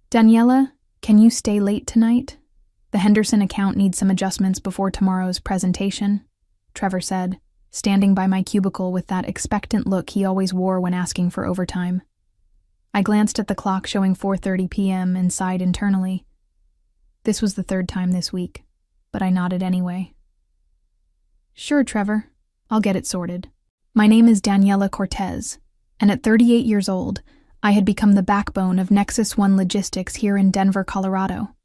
Daniela, can you stay late tonight? The Henderson account needs some adjustments before tomorrow's presentation, Trevor said, standing by my cubicle with that expectant look he always wore when asking for overtime. I glanced at the clock showing 4:30 p.m. and sighed internally. This was the third time this week, but I nodded anyway. Sure, Trevor. I'll get it sorted. My name is Daniela Cortez, and at 38 years old, I had become the backbone of Nexus One Logistics here in Denver, Colorado.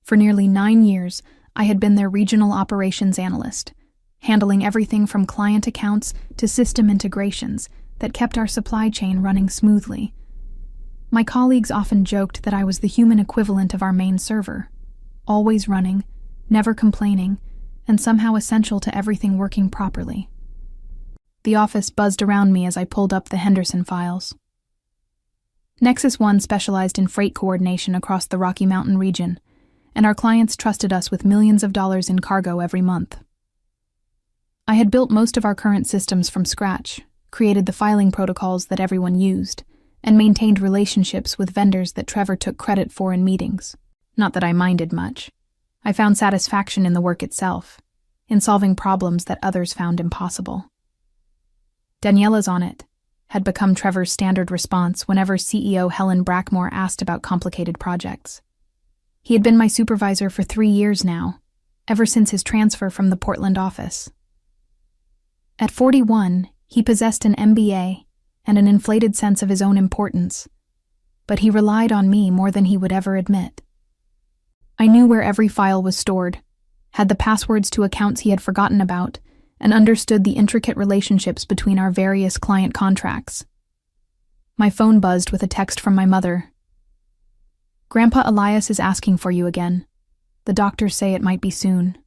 For nearly 9 years, I had been their regional operations analyst, handling everything from client accounts to system integrations that kept our supply chain running smoothly. My colleagues often joked that I was the human equivalent of our main server, always running, never complaining, and somehow essential to everything working properly. The office buzzed around me as I pulled up the Henderson files. Nexus One specialized in freight coordination across the Rocky Mountain region, and our clients trusted us with millions of dollars in cargo every month. I had built most of our current systems from scratch, created the filing protocols that everyone used, and maintained relationships with vendors that Trevor took credit for in meetings. Not that I minded much. I found satisfaction in the work itself, in solving problems that others found impossible. Daniela's on it had become Trevor's standard response whenever CEO Helen Brackmore asked about complicated projects. He had been my supervisor for 3 years now, ever since his transfer from the Portland office. At 41, he possessed an MBA and an inflated sense of his own importance, but he relied on me more than he would ever admit. I knew where every file was stored, had the passwords to accounts he had forgotten about, and understood the intricate relationships between our various client contracts. My phone buzzed with a text from my mother. Grandpa Elias is asking for you again. The doctors say it might be soon.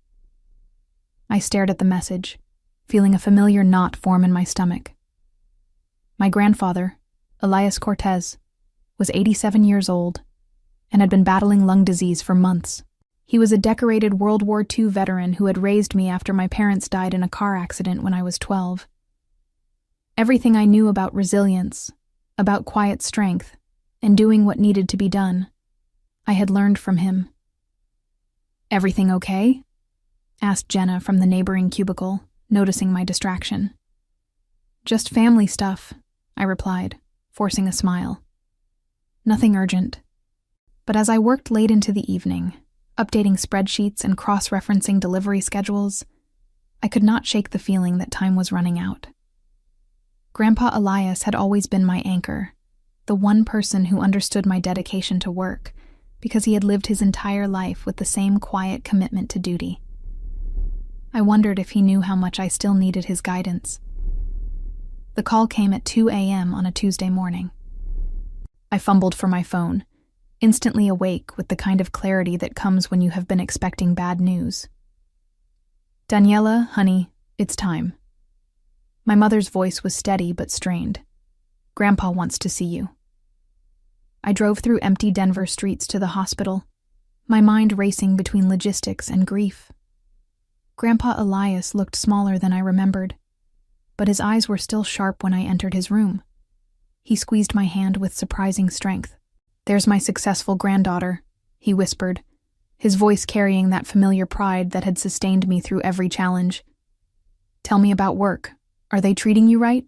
I stared at the message, feeling a familiar knot form in my stomach. My grandfather, Elias Cortez, was 87 years old and had been battling lung disease for months. He was a decorated World War II veteran who had raised me after my parents died in a car accident when I was 12. Everything I knew about resilience, about quiet strength, and doing what needed to be done, I had learned from him. "Everything okay?" asked Jenna from the neighboring cubicle, noticing my distraction. "Just family stuff," I replied, forcing a smile. "Nothing urgent." But as I worked late into the evening, updating spreadsheets and cross-referencing delivery schedules, I could not shake the feeling that time was running out. Grandpa Elias had always been my anchor, the one person who understood my dedication to work, because he had lived his entire life with the same quiet commitment to duty. I wondered if he knew how much I still needed his guidance. The call came at 2 a.m. on a Tuesday morning. I fumbled for my phone, instantly awake with the kind of clarity that comes when you have been expecting bad news. "Daniela, honey, it's time." My mother's voice was steady but strained. "Grandpa wants to see you." I drove through empty Denver streets to the hospital, my mind racing between logistics and grief. Grandpa Elias looked smaller than I remembered, but his eyes were still sharp when I entered his room. He squeezed my hand with surprising strength. "There's my successful granddaughter," he whispered, his voice carrying that familiar pride that had sustained me through every challenge. "Tell me about work. Are they treating you right?"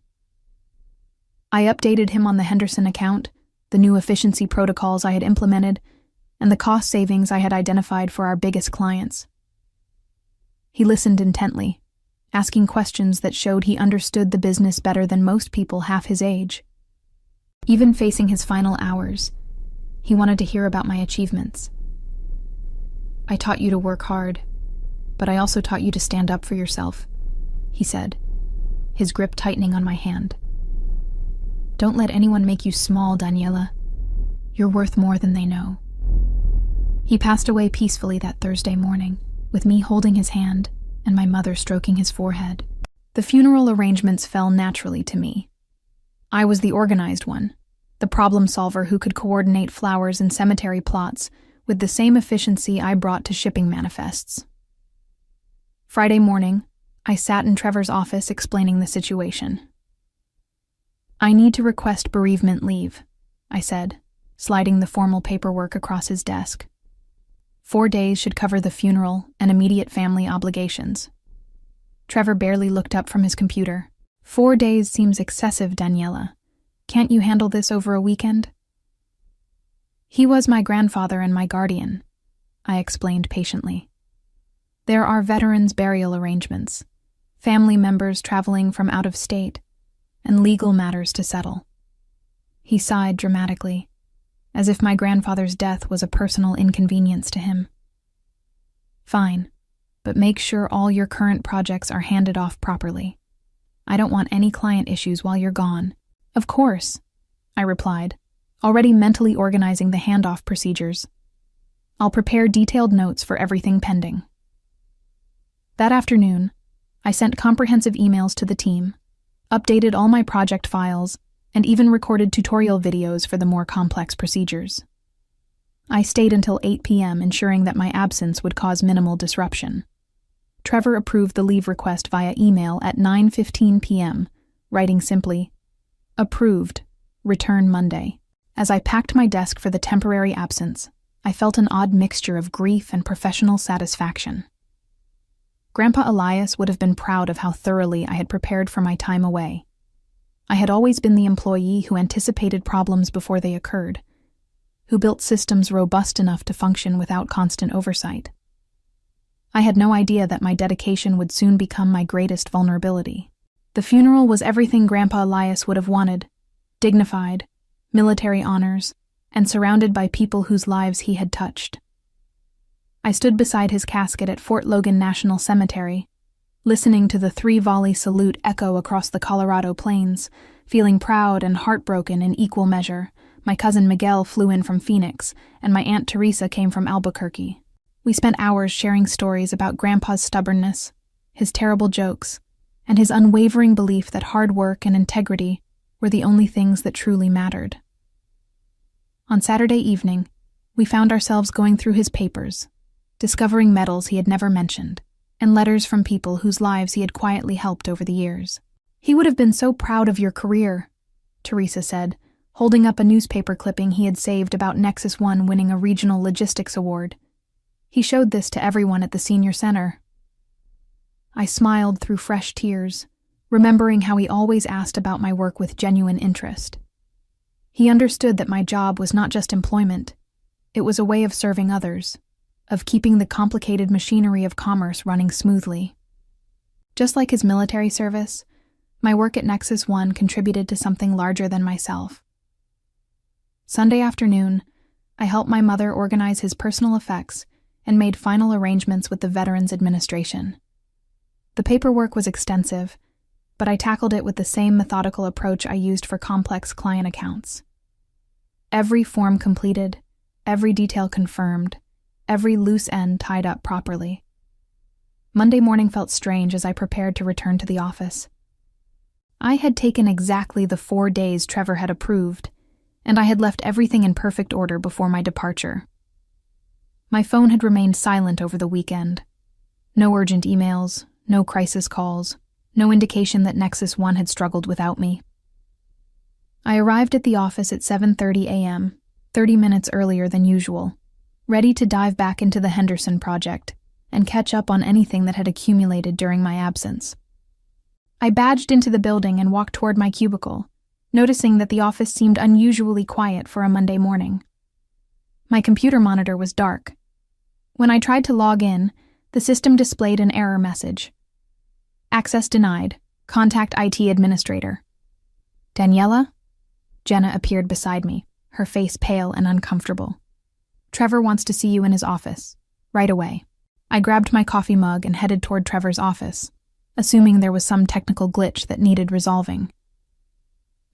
I updated him on the Henderson account, the new efficiency protocols I had implemented, and the cost savings I had identified for our biggest clients. He listened intently, asking questions that showed he understood the business better than most people half his age. Even facing his final hours, he wanted to hear about my achievements. "I taught you to work hard, but I also taught you to stand up for yourself," he said, his grip tightening on my hand. "Don't let anyone make you small, Daniela. You're worth more than they know." He passed away peacefully that Thursday morning, with me holding his hand and my mother stroking his forehead. The funeral arrangements fell naturally to me. I was the organized one, the problem solver who could coordinate flowers and cemetery plots with the same efficiency I brought to shipping manifests. Friday morning, I sat in Trevor's office explaining the situation. "I need to request bereavement leave," I said, sliding the formal paperwork across his desk. 4 days should cover the funeral and immediate family obligations. Trevor barely looked up from his computer. 4 days seems excessive, Daniela. Can't you handle this over a weekend? He was my grandfather and my guardian, I explained patiently. There are veterans' burial arrangements, family members traveling from out of state, and legal matters to settle. He sighed dramatically, as if my grandfather's death was a personal inconvenience to him. Fine, but make sure all your current projects are handed off properly. I don't want any client issues while you're gone. Of course, I replied, already mentally organizing the handoff procedures. I'll prepare detailed notes for everything pending. That afternoon, I sent comprehensive emails to the team, updated all my project files, and even recorded tutorial videos for the more complex procedures. I stayed until 8 p.m., ensuring that my absence would cause minimal disruption. Trevor approved the leave request via email at 9:15 p.m., writing simply, "Approved. Return Monday." As I packed my desk for the temporary absence, I felt an odd mixture of grief and professional satisfaction. Grandpa Elias would have been proud of how thoroughly I had prepared for my time away. I had always been the employee who anticipated problems before they occurred, who built systems robust enough to function without constant oversight. I had no idea that my dedication would soon become my greatest vulnerability. The funeral was everything Grandpa Elias would have wanted: dignified, military honors, and surrounded by people whose lives he had touched. I stood beside his casket at Fort Logan National Cemetery, listening to the 3-volley salute echo across the Colorado plains, feeling proud and heartbroken in equal measure. My cousin Miguel flew in from Phoenix, and my Aunt Teresa came from Albuquerque. We spent hours sharing stories about Grandpa's stubbornness, his terrible jokes, and his unwavering belief that hard work and integrity were the only things that truly mattered. On Saturday evening, we found ourselves going through his papers, discovering medals he had never mentioned, and letters from people whose lives he had quietly helped over the years. "He would have been so proud of your career," Teresa said, holding up a newspaper clipping he had saved about Nexus One winning a regional logistics award. He showed this to everyone at the senior center. I smiled through fresh tears, remembering how he always asked about my work with genuine interest. He understood that my job was not just employment, it was a way of serving others, of keeping the complicated machinery of commerce running smoothly. Just like his military service, my work at Nexus One contributed to something larger than myself. Sunday afternoon, I helped my mother organize his personal effects and made final arrangements with the Veterans Administration. The paperwork was extensive, but I tackled it with the same methodical approach I used for complex client accounts. Every form completed, every detail confirmed, every loose end tied up properly. Monday morning felt strange as I prepared to return to the office. I had taken exactly the 4 days Trevor had approved, and I had left everything in perfect order before my departure. My phone had remained silent over the weekend. No urgent emails, no crisis calls, no indication that Nexus One had struggled without me. I arrived at the office at 7:30 a.m., 30 minutes earlier than usual, ready to dive back into the Henderson project and catch up on anything that had accumulated during my absence. I badged into the building and walked toward my cubicle, noticing that the office seemed unusually quiet for a Monday morning. My computer monitor was dark. When I tried to log in, the system displayed an error message. "Access denied. Contact IT administrator." "Daniela?" Jenna appeared beside me, her face pale and uncomfortable. "Trevor wants to see you in his office. Right away." I grabbed my coffee mug and headed toward Trevor's office, assuming there was some technical glitch that needed resolving.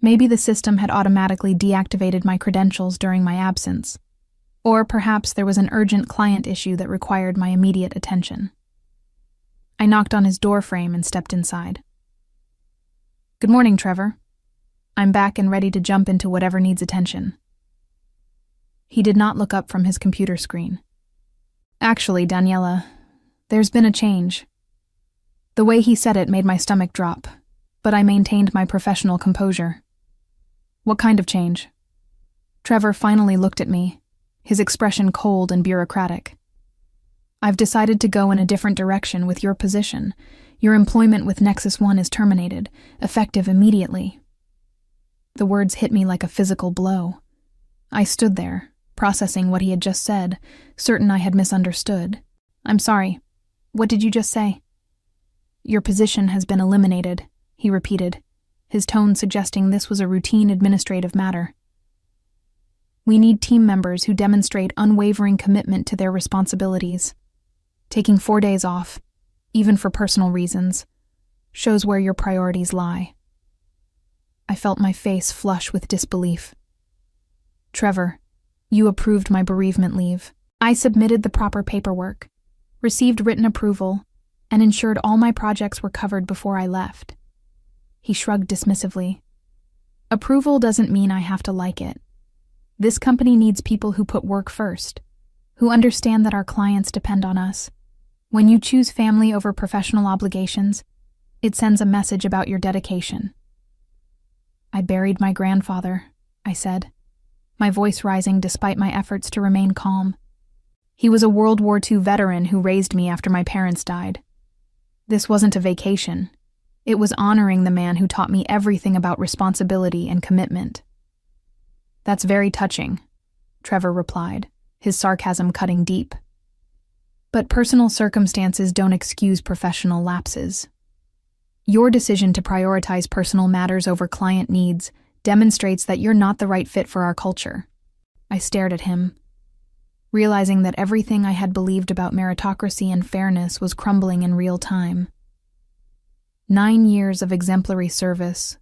Maybe the system had automatically deactivated my credentials during my absence, or perhaps there was an urgent client issue that required my immediate attention. I knocked on his door frame and stepped inside. "Good morning, Trevor. I'm back and ready to jump into whatever needs attention." He did not look up from his computer screen. "Actually, Daniela, there's been a change." The way he said it made my stomach drop, but I maintained my professional composure. "What kind of change?" Trevor finally looked at me, his expression cold and bureaucratic. I've decided to go in a different direction with your position. Your employment with Nexus One is terminated, effective immediately. The words hit me like a physical blow. I stood there, processing what he had just said, certain I had misunderstood. I'm sorry. What did you just say? Your position has been eliminated, he repeated, his tone suggesting this was a routine administrative matter. We need team members who demonstrate unwavering commitment to their responsibilities. Taking 4 days off, even for personal reasons, shows where your priorities lie. I felt my face flush with disbelief. Trevor, you approved my bereavement leave. I submitted the proper paperwork, received written approval, and ensured all my projects were covered before I left. He shrugged dismissively. Approval doesn't mean I have to like it. This company needs people who put work first, who understand that our clients depend on us. When you choose family over professional obligations, it sends a message about your dedication. I buried my grandfather, I said, my voice rising despite my efforts to remain calm. He was a World War II veteran who raised me after my parents died. This wasn't a vacation. It was honoring the man who taught me everything about responsibility and commitment. That's very touching, Trevor replied, his sarcasm cutting deep. But personal circumstances don't excuse professional lapses. Your decision to prioritize personal matters over client needs demonstrates that you're not the right fit for our culture. I stared at him, realizing that everything I had believed about meritocracy and fairness was crumbling in real time. 9 years of exemplary service,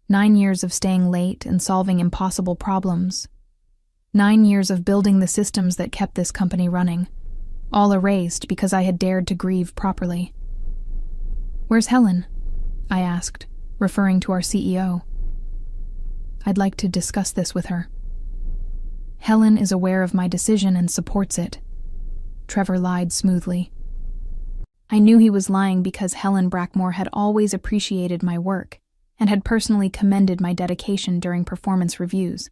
9 years of staying late and solving impossible problems, 9 years of building the systems that kept this company running, all erased because I had dared to grieve properly. Where's Helen? I asked, referring to our CEO. I'd like to discuss this with her. Helen is aware of my decision and supports it. Trevor lied smoothly. I knew he was lying because Helen Brackmore had always appreciated my work and had personally commended my dedication during performance reviews.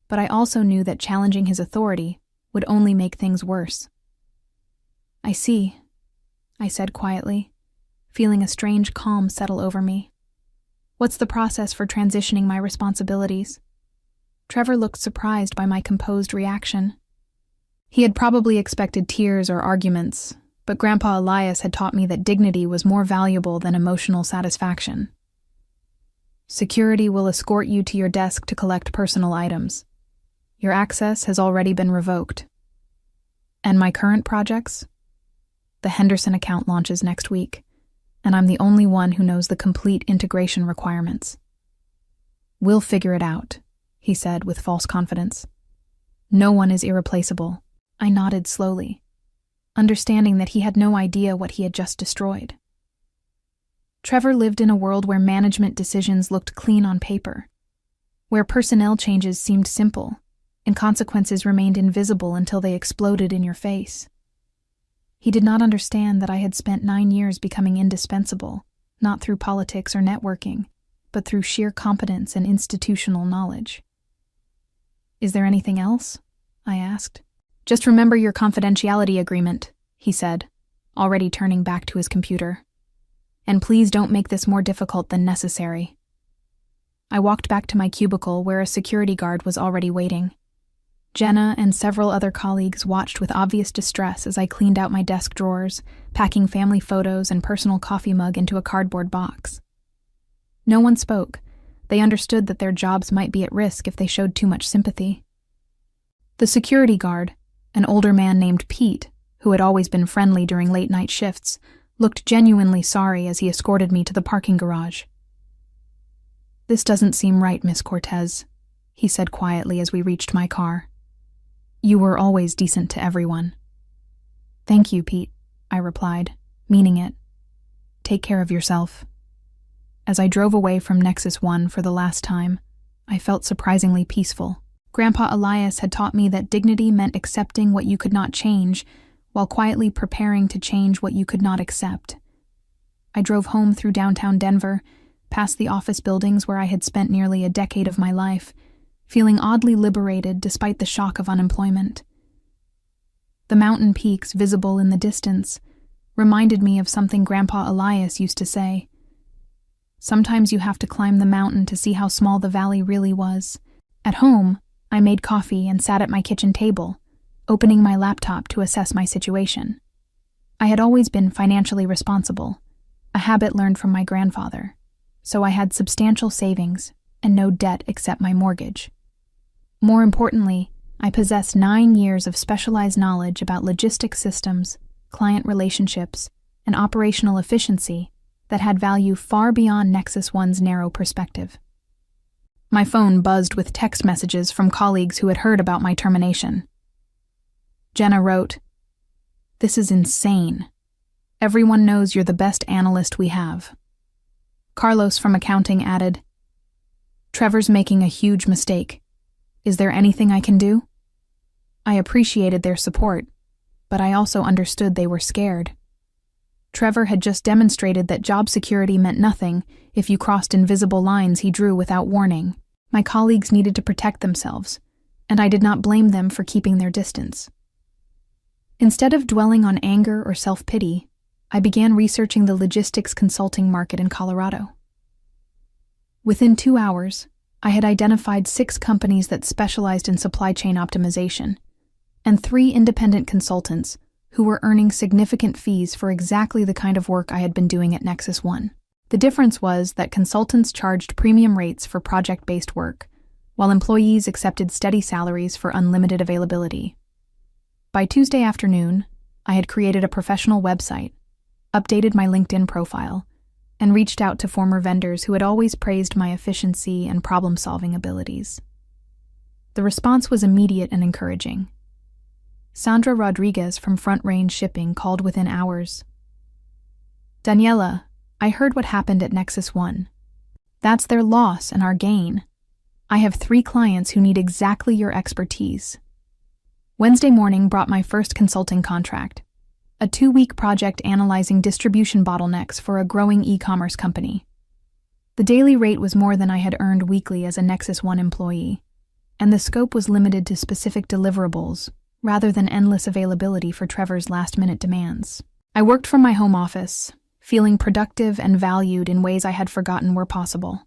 But I also knew that challenging his authority would only make things worse. I see, I said quietly, feeling a strange calm settle over me. What's the process for transitioning my responsibilities? Trevor looked surprised by my composed reaction. He had probably expected tears or arguments, but Grandpa Elias had taught me that dignity was more valuable than emotional satisfaction. Security will escort you to your desk to collect personal items. Your access has already been revoked. And my current projects? The Henderson account launches next week, and I'm the only one who knows the complete integration requirements. We'll figure it out, he said with false confidence. No one is irreplaceable. I nodded slowly, understanding that he had no idea what he had just destroyed. Trevor lived in a world where management decisions looked clean on paper, where personnel changes seemed simple, and consequences remained invisible until they exploded in your face. He did not understand that I had spent 9 years becoming indispensable, not through politics or networking, but through sheer competence and institutional knowledge. Is there anything else? I asked. Just remember your confidentiality agreement, he said, already turning back to his computer. And please don't make this more difficult than necessary. I walked back to my cubicle where a security guard was already waiting. Jenna and several other colleagues watched with obvious distress as I cleaned out my desk drawers, packing family photos and personal coffee mug into a cardboard box. No one spoke. They understood that their jobs might be at risk if they showed too much sympathy. The security guard, an older man named Pete, who had always been friendly during late-night shifts, looked genuinely sorry as he escorted me to the parking garage. "This doesn't seem right, Miss Cortez," he said quietly as we reached my car. "You were always decent to everyone." "Thank you, Pete," I replied, meaning it. "Take care of yourself." As I drove away from Nexus One for the last time, I felt surprisingly peaceful. Grandpa Elias had taught me that dignity meant accepting what you could not change, while quietly preparing to change what you could not accept. I drove home through downtown Denver, past the office buildings where I had spent nearly a decade of my life, feeling oddly liberated despite the shock of unemployment. The mountain peaks visible in the distance reminded me of something Grandpa Elias used to say. Sometimes you have to climb the mountain to see how small the valley really was. At home, I made coffee and sat at my kitchen table, opening my laptop to assess my situation. I had always been financially responsible, a habit learned from my grandfather, so I had substantial savings and no debt except my mortgage. More importantly, I possessed 9 years of specialized knowledge about logistic systems, client relationships, and operational efficiency that had value far beyond Nexus One's narrow perspective. My phone buzzed with text messages from colleagues who had heard about my termination. Jenna wrote, "This is insane. Everyone knows you're the best analyst we have." Carlos from accounting added, "Trevor's making a huge mistake. Is there anything I can do?" I appreciated their support, but I also understood they were scared. Trevor had just demonstrated that job security meant nothing if you crossed invisible lines he drew without warning. My colleagues needed to protect themselves, and I did not blame them for keeping their distance. Instead of dwelling on anger or self-pity, I began researching the logistics consulting market in Colorado. Within 2 hours, I had identified 6 companies that specialized in supply chain optimization, and 3 independent consultants who were earning significant fees for exactly the kind of work I had been doing at Nexus One. The difference was that consultants charged premium rates for project-based work, while employees accepted steady salaries for unlimited availability. By Tuesday afternoon, I had created a professional website, updated my LinkedIn profile, and reached out to former vendors who had always praised my efficiency and problem-solving abilities. The response was immediate and encouraging. Sandra Rodriguez from Front Range Shipping called within hours. "Daniela, I heard what happened at Nexus One. That's their loss and our gain. I have 3 clients who need exactly your expertise." Wednesday morning brought my first consulting contract, a 2-week project analyzing distribution bottlenecks for a growing e-commerce company. The daily rate was more than I had earned weekly as a Nexus One employee, and the scope was limited to specific deliverables rather than endless availability for Trevor's last-minute demands. I worked from my home office, feeling productive and valued in ways I had forgotten were possible.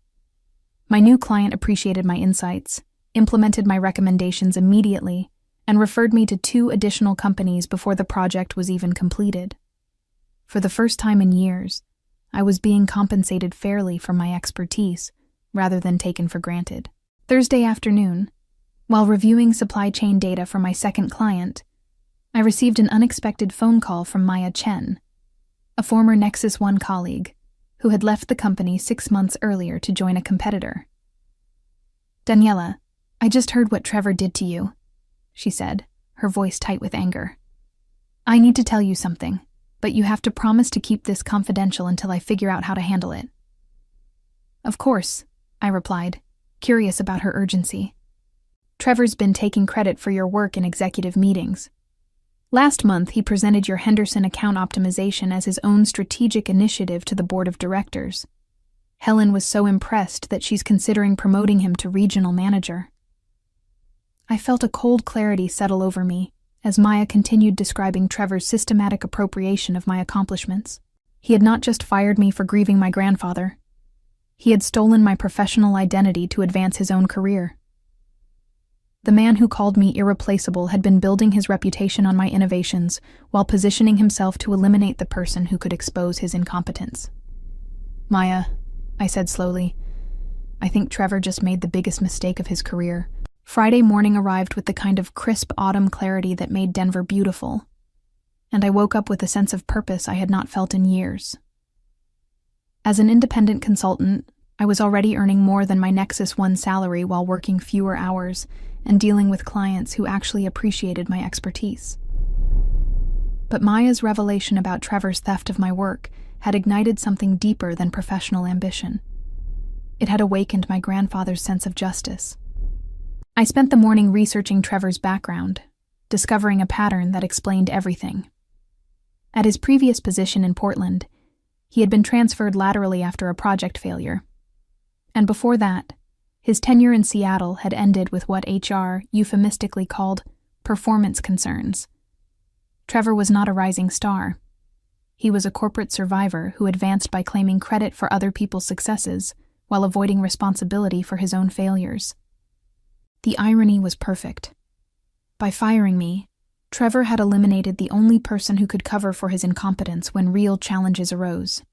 My new client appreciated my insights, implemented my recommendations immediately, and referred me to 2 additional companies before the project was even completed. For the first time in years, I was being compensated fairly for my expertise, rather than taken for granted. Thursday afternoon, while reviewing supply chain data for my second client, I received an unexpected phone call from Maya Chen, a former Nexus One colleague, who had left the company 6 months earlier to join a competitor. "Daniela, I just heard what Trevor did to you," she said, her voice tight with anger. "I need to tell you something, but you have to promise to keep this confidential until I figure out how to handle it." "Of course," I replied, curious about her urgency. "Trevor's been taking credit for your work in executive meetings. Last month, he presented your Henderson account optimization as his own strategic initiative to the board of directors. Helen was so impressed that she's considering promoting him to regional manager." I felt a cold clarity settle over me as Maya continued describing Trevor's systematic appropriation of my accomplishments. He had not just fired me for grieving my grandfather. He had stolen my professional identity to advance his own career. The man who called me irreplaceable had been building his reputation on my innovations while positioning himself to eliminate the person who could expose his incompetence. "Maya," I said slowly, "I think Trevor just made the biggest mistake of his career." Friday morning arrived with the kind of crisp autumn clarity that made Denver beautiful, and I woke up with a sense of purpose I had not felt in years. As an independent consultant, I was already earning more than my Nexus One salary while working fewer hours and dealing with clients who actually appreciated my expertise. But Maya's revelation about Trevor's theft of my work had ignited something deeper than professional ambition. It had awakened my grandfather's sense of justice. I spent the morning researching Trevor's background, discovering a pattern that explained everything. At his previous position in Portland, he had been transferred laterally after a project failure. And before that, His tenure in Seattle had ended with what HR euphemistically called performance concerns. Trevor was not a rising star. He was a corporate survivor who advanced by claiming credit for other people's successes while avoiding responsibility for his own failures. The irony was perfect. By firing me, Trevor had eliminated the only person who could cover for his incompetence when real challenges arose.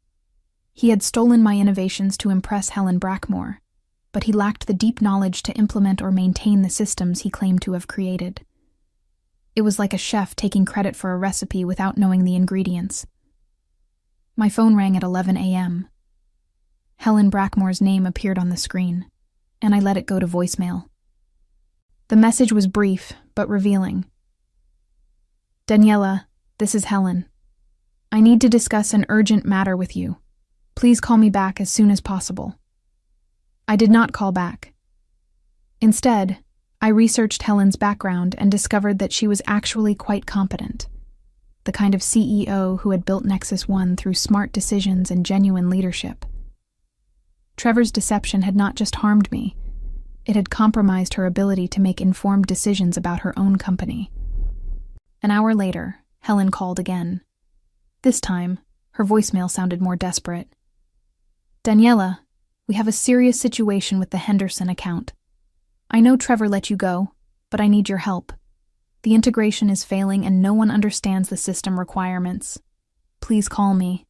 He had stolen my innovations to impress Helen Brackmore, but he lacked the deep knowledge to implement or maintain the systems he claimed to have created. It was like a chef taking credit for a recipe without knowing the ingredients. My phone rang at 11 a.m. Helen Brackmore's name appeared on the screen, and I let it go to voicemail. The message was brief, but revealing. Daniela, this is Helen. I need to discuss an urgent matter with you. Please call me back as soon as possible. I did not call back. Instead, I researched Helen's background and discovered that she was actually quite competent. The kind of CEO who had built Nexus One through smart decisions and genuine leadership. Trevor's deception had not just harmed me, it had compromised her ability to make informed decisions about her own company. An hour later, Helen called again. This time, her voicemail sounded more desperate. Daniela, we have a serious situation with the Henderson account. I know Trevor let you go, but I need your help. The integration is failing and no one understands the system requirements. Please call me.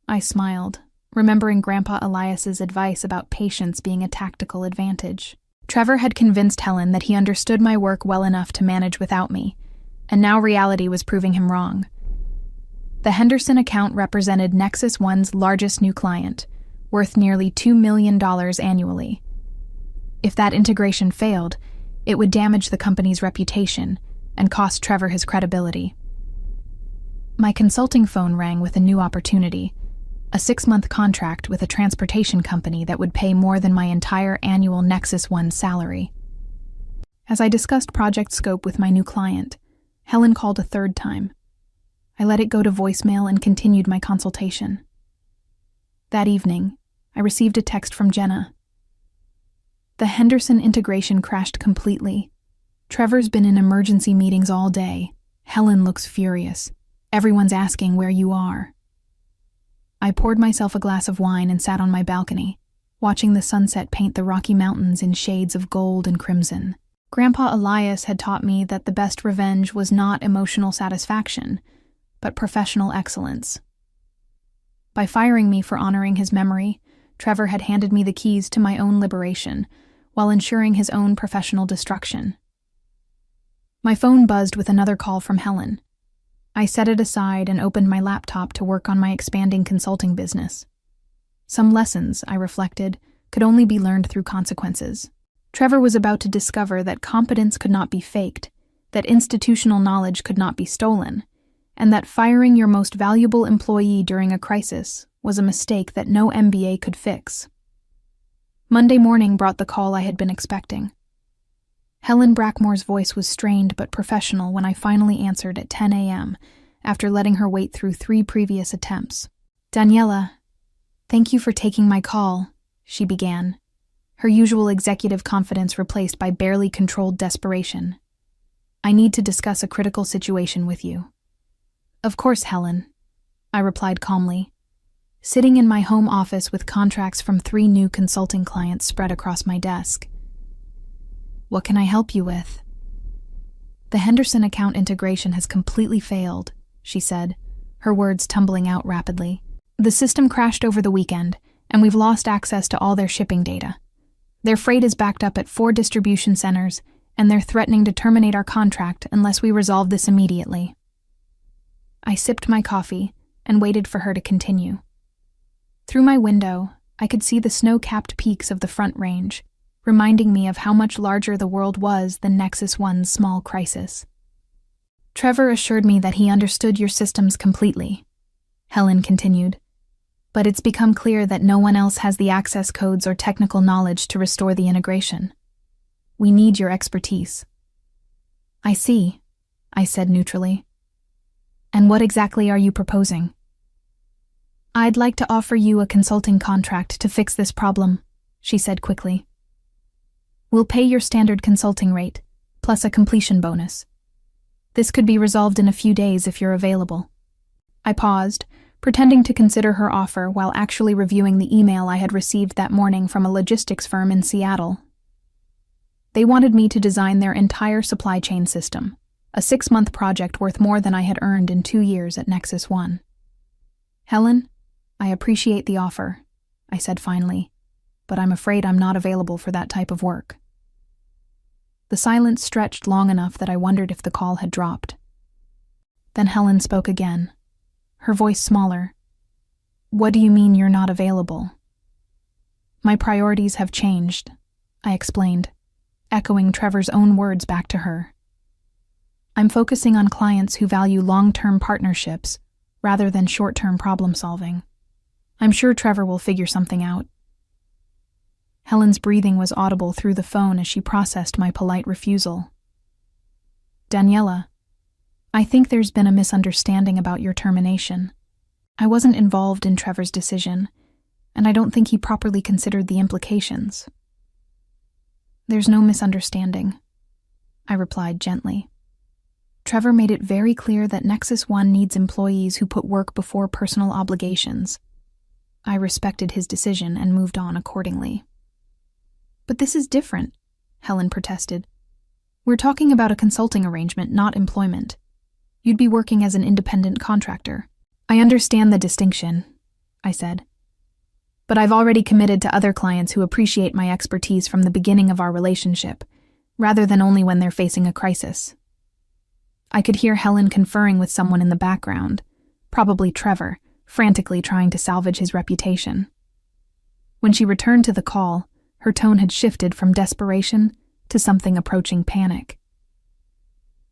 I smiled, remembering Grandpa Elias's advice about patience being a tactical advantage. Trevor had convinced Helen that he understood my work well enough to manage without me, and now reality was proving him wrong. The Henderson account represented Nexus One's largest new client, worth nearly $2 million annually. If that integration failed, it would damage the company's reputation and cost Trevor his credibility. My consulting phone rang with a new opportunity, a 6-month contract with a transportation company that would pay more than my entire annual Nexus One salary. As I discussed project scope with my new client, Helen called a third time. I let it go to voicemail and continued my consultation. That evening, I received a text from Jenna. The Henderson integration crashed completely. Trevor's been in emergency meetings all day. Helen looks furious. Everyone's asking where you are. I poured myself a glass of wine and sat on my balcony, watching the sunset paint the Rocky Mountains in shades of gold and crimson. Grandpa Elias had taught me that the best revenge was not emotional satisfaction, but professional excellence. By firing me for honoring his memory, Trevor had handed me the keys to my own liberation, while ensuring his own professional destruction. My phone buzzed with another call from Helen. I set it aside and opened my laptop to work on my expanding consulting business. Some lessons, I reflected, could only be learned through consequences. Trevor was about to discover that competence could not be faked, that institutional knowledge could not be stolen, and that firing your most valuable employee during a crisis was a mistake that no MBA could fix. Monday morning brought the call I had been expecting. Helen Brackmore's voice was strained but professional when I finally answered at 10 a.m., after letting her wait through 3 previous attempts. Daniela, thank you for taking my call, she began, her usual executive confidence replaced by barely controlled desperation. I need to discuss a critical situation with you. Of course, Helen, I replied calmly, sitting in my home office with contracts from 3 new consulting clients spread across my desk. What can I help you with? The Henderson account integration has completely failed, she said, her words tumbling out rapidly. The system crashed over the weekend, and we've lost access to all their shipping data. Their freight is backed up at 4 distribution centers, and they're threatening to terminate our contract unless we resolve this immediately. I sipped my coffee and waited for her to continue. Through my window, I could see the snow-capped peaks of the Front Range, reminding me of how much larger the world was than Nexus One's small crisis. Trevor assured me that he understood your systems completely, Helen continued, but it's become clear that no one else has the access codes or technical knowledge to restore the integration. We need your expertise. I see, I said neutrally. And what exactly are you proposing? I'd like to offer you a consulting contract to fix this problem, she said quickly. We'll pay your standard consulting rate, plus a completion bonus. This could be resolved in a few days if you're available. I paused, pretending to consider her offer while actually reviewing the email I had received that morning from a logistics firm in Seattle. They wanted me to design their entire supply chain system, a 6-month project worth more than I had earned in 2 years at Nexus One. Helen, I appreciate the offer, I said finally, but I'm afraid I'm not available for that type of work. The silence stretched long enough that I wondered if the call had dropped. Then Helen spoke again, her voice smaller. What do you mean you're not available? My priorities have changed, I explained, echoing Trevor's own words back to her. I'm focusing on clients who value long-term partnerships rather than short-term problem-solving. I'm sure Trevor will figure something out. Helen's breathing was audible through the phone as she processed my polite refusal. Daniela, I think there's been a misunderstanding about your termination. I wasn't involved in Trevor's decision, and I don't think he properly considered the implications. There's no misunderstanding, I replied gently. Trevor made it very clear that Nexus One needs employees who put work before personal obligations. I respected his decision and moved on accordingly. But this is different, Helen protested. We're talking about a consulting arrangement, not employment. You'd be working as an independent contractor. I understand the distinction, I said. But I've already committed to other clients who appreciate my expertise from the beginning of our relationship, rather than only when they're facing a crisis. I could hear Helen conferring with someone in the background, probably Trevor, frantically trying to salvage his reputation. When she returned to the call, her tone had shifted from desperation to something approaching panic.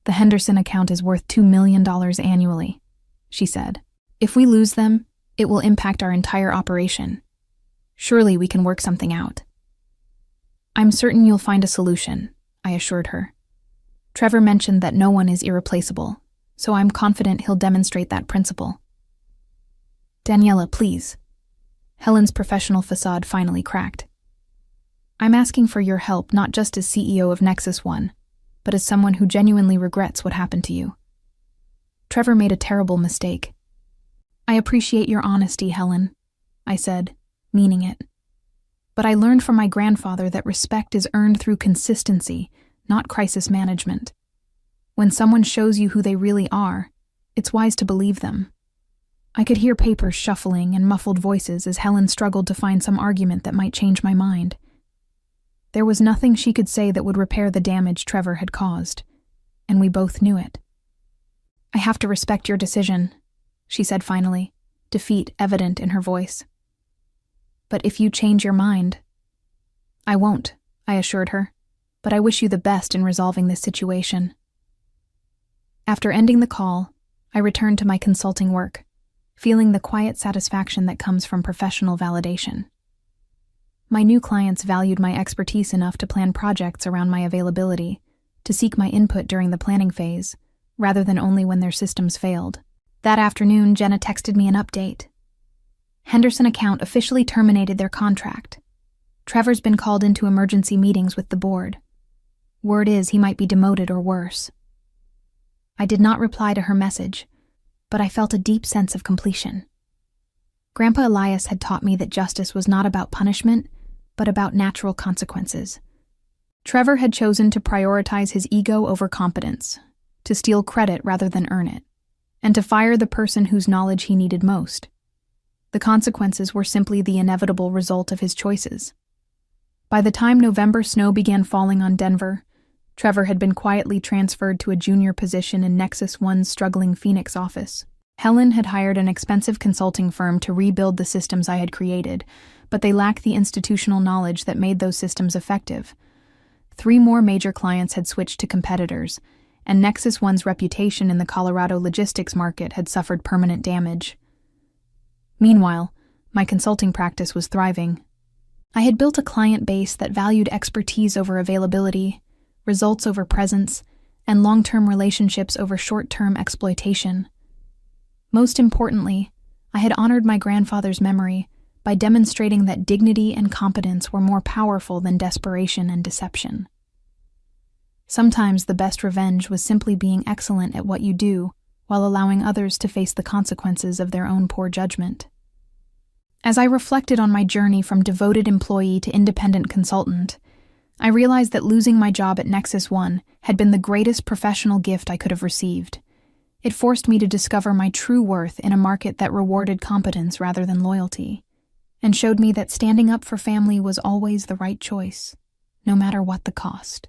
The Henderson account is worth $2 million annually, she said. If we lose them, it will impact our entire operation. Surely we can work something out. I'm certain you'll find a solution, I assured her. Trevor mentioned that no one is irreplaceable, so I'm confident he'll demonstrate that principle. Daniela, please. Helen's professional facade finally cracked. I'm asking for your help not just as CEO of Nexus One, but as someone who genuinely regrets what happened to you. Trevor made a terrible mistake. I appreciate your honesty, Helen, I said, meaning it. But I learned from my grandfather that respect is earned through consistency, not crisis management. When someone shows you who they really are, it's wise to believe them. I could hear papers shuffling and muffled voices as Helen struggled to find some argument that might change my mind. There was nothing she could say that would repair the damage Trevor had caused, and we both knew it. I have to respect your decision, she said finally, defeat evident in her voice. But if you change your mind... I won't, I assured her, but I wish you the best in resolving this situation. After ending the call, I returned to my consulting work, feeling the quiet satisfaction that comes from professional validation. My new clients valued my expertise enough to plan projects around my availability, to seek my input during the planning phase, rather than only when their systems failed. That afternoon, Jenna texted me an update. Henderson account officially terminated their contract. Trevor's been called into emergency meetings with the board. Word is he might be demoted or worse. I did not reply to her message, but I felt a deep sense of completion. Grandpa Elias had taught me that justice was not about punishment, but about natural consequences. Trevor had chosen to prioritize his ego over competence, to steal credit rather than earn it, and to fire the person whose knowledge he needed most. The consequences were simply the inevitable result of his choices. By the time November snow began falling on Denver, Trevor had been quietly transferred to a junior position in Nexus One's struggling Phoenix office. Helen had hired an expensive consulting firm to rebuild the systems I had created, but they lacked the institutional knowledge that made those systems effective. 3 more major clients had switched to competitors, and Nexus One's reputation in the Colorado logistics market had suffered permanent damage. Meanwhile, my consulting practice was thriving. I had built a client base that valued expertise over availability, results over presence, and long-term relationships over short-term exploitation. Most importantly, I had honored my grandfather's memory by demonstrating that dignity and competence were more powerful than desperation and deception. Sometimes the best revenge was simply being excellent at what you do, while allowing others to face the consequences of their own poor judgment. As I reflected on my journey from devoted employee to independent consultant, I realized that losing my job at Nexus One had been the greatest professional gift I could have received. It forced me to discover my true worth in a market that rewarded competence rather than loyalty, and showed me that standing up for family was always the right choice, no matter what the cost.